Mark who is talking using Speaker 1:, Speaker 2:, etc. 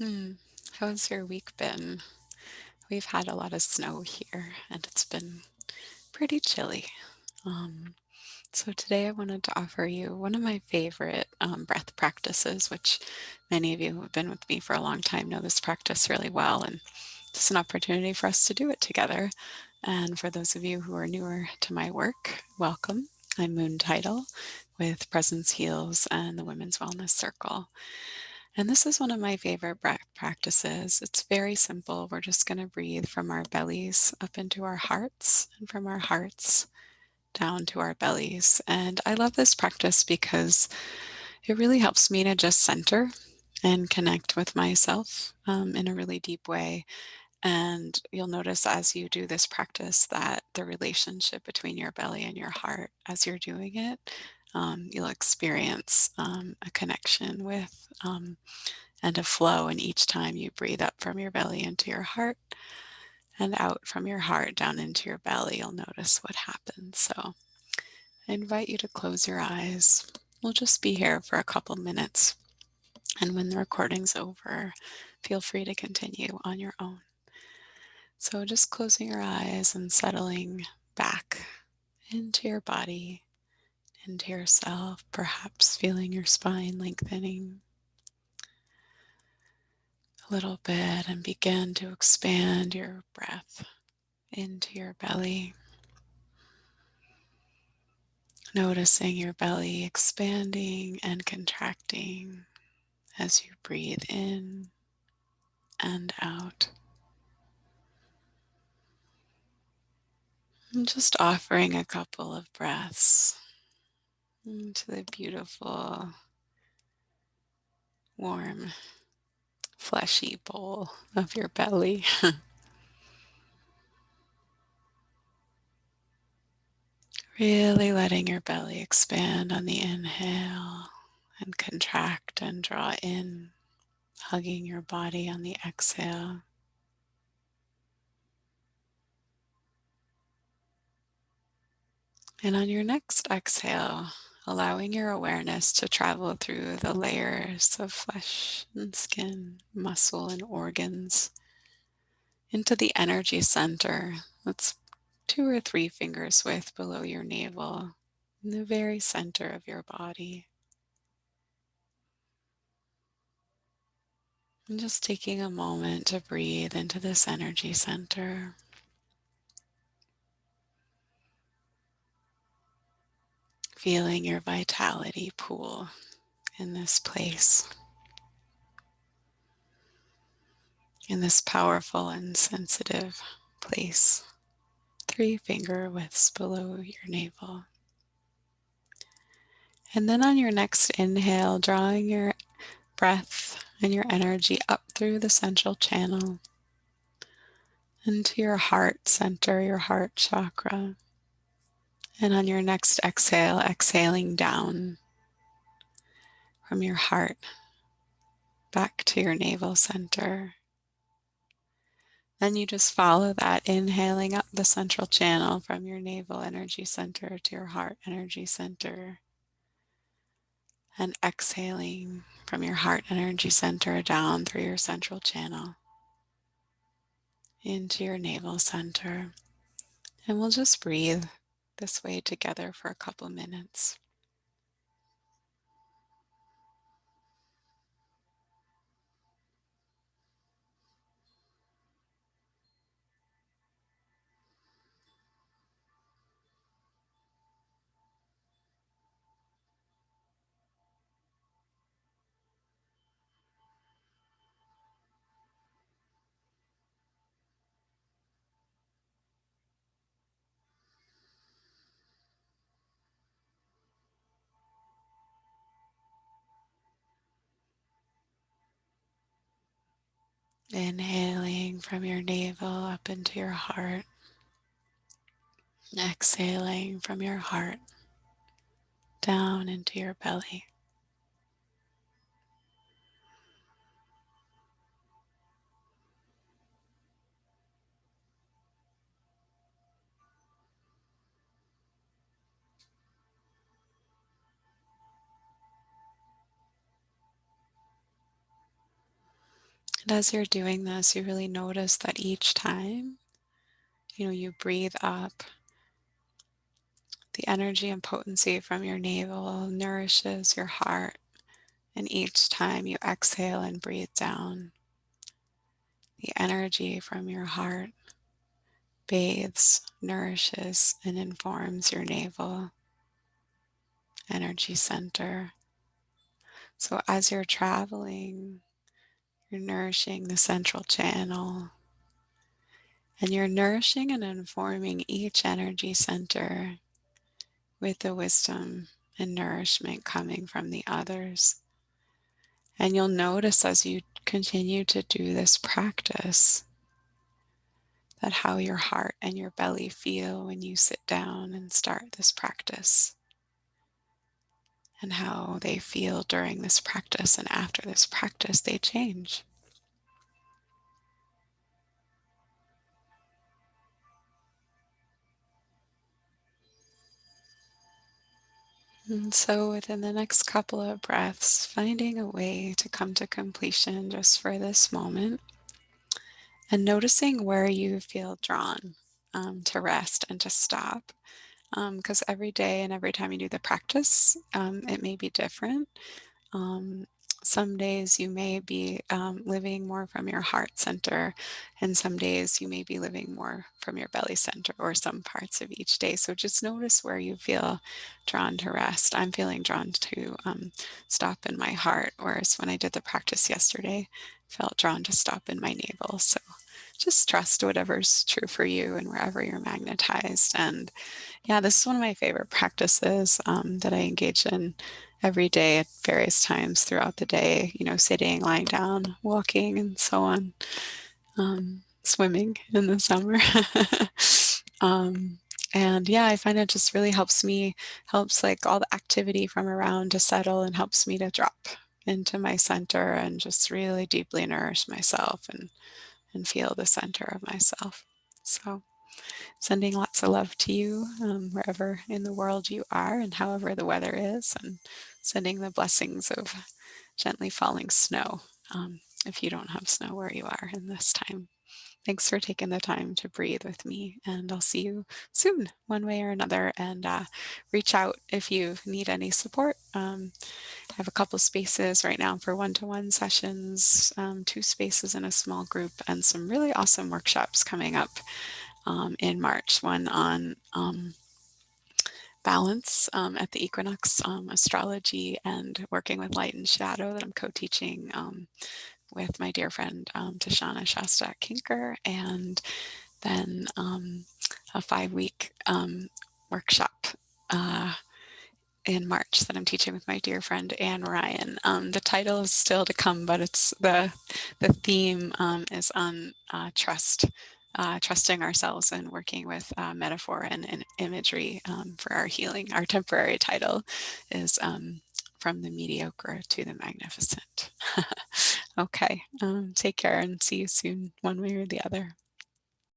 Speaker 1: Hmm. How's your week been? We've had a lot of snow here and it's been pretty chilly. Um, so today I wanted to offer you one of my favorite breath practices, which many of you who have been with me for a long time know this practice really well, and just an opportunity for us to do it together. And for those of you who are newer to my work, welcome. I'm Moon Title with Presence Heals and the Women's Wellness Circle. And this is one of my favorite breath practices. It's very simple. We're just going to breathe from our bellies up into our hearts and from our hearts down to our bellies. And I love this practice because it really helps me to just center and connect with myself in a really deep way. And you'll notice as you do this practice that the relationship between your belly and your heart, as you're doing it, you'll experience a connection with and a flow. And each time you breathe up from your belly into your heart and out from your heart down into your belly, you'll notice what happens. So I invite you to close your eyes. We'll just be here for a couple minutes. And when the recording's over, feel free to continue on your own. So just closing your eyes and settling back into your body, into yourself, perhaps feeling your spine lengthening a little bit, and begin to expand your breath into your belly, noticing your belly expanding and contracting as you breathe in and out. And just offering a couple of breaths into the beautiful, warm, fleshy bowl of your belly. Really letting your belly expand on the inhale and contract and draw in, hugging your body on the exhale. And on your next exhale, allowing your awareness to travel through the layers of flesh and skin, muscle and organs into the energy center that's 2 or 3 fingers width below your navel, in the very center of your body. And just taking a moment to breathe into this energy center. Feeling your vitality pool in this place, in this powerful and sensitive place, 3 finger widths below your navel. And then on your next inhale, drawing your breath and your energy up through the central channel into your heart center, your heart chakra. And on your next exhale, exhaling down from your heart back to your navel center. Then you just follow that, inhaling up the central channel from your navel energy center to your heart energy center, and exhaling from your heart energy center down through your central channel into your navel center. And we'll just breathe this way together for a couple minutes. Inhaling from your navel up into your heart, exhaling from your heart down into your belly. And as you're doing this, you really notice that each time, you breathe up, the energy and potency from your navel nourishes your heart. And each time you exhale and breathe down, the energy from your heart bathes, nourishes, and informs your navel energy center. So as you're traveling, you're nourishing the central channel, and you're nourishing and informing each energy center with the wisdom and nourishment coming from the others. And you'll notice as you continue to do this practice that how your heart and your belly feel when you sit down and start this practice, and how they feel during this practice and after this practice they change. And so within the next couple of breaths, finding a way to come to completion just for this moment, and noticing where you feel drawn to rest and to stop. Because every day and every time you do the practice, it may be different. Um, some days you may be living more from your heart center, and some days you may be living more from your belly center, or some parts of each day. So just notice where you feel drawn to rest. I'm feeling drawn to stop in my heart, whereas when I did the practice yesterday, I felt drawn to stop in my navel. So just trust whatever's true for you and wherever you're magnetized. And yeah, this is one of my favorite practices that I engage in every day at various times throughout the day, sitting, lying down, walking, and so on, swimming in the summer. um, and yeah, I find it just really helps like all the activity from around to settle, and helps me to drop into my center and just really deeply nourish myself and feel the center of myself. So sending lots of love to you wherever in the world you are and however the weather is, and sending the blessings of gently falling snow if you don't have snow where you are in this time. Thanks for taking the time to breathe with me, and I'll see you soon, one way or another. And reach out if you need any support. I have a couple spaces right now for one-to-one sessions, 2 spaces in a small group, and some really awesome workshops coming up in March. One on balance at the equinox, astrology, and working with light and shadow that I'm co-teaching with my dear friend Tashana Shasta Kinker, and then a 5-week workshop in March that I'm teaching with my dear friend Anne Ryan. The title is still to come, but it's the theme is on trust, trusting ourselves, and working with metaphor and imagery for our healing. Our temporary title is From the Mediocre to the Magnificent. Okay, take care and see you soon, one way or the other.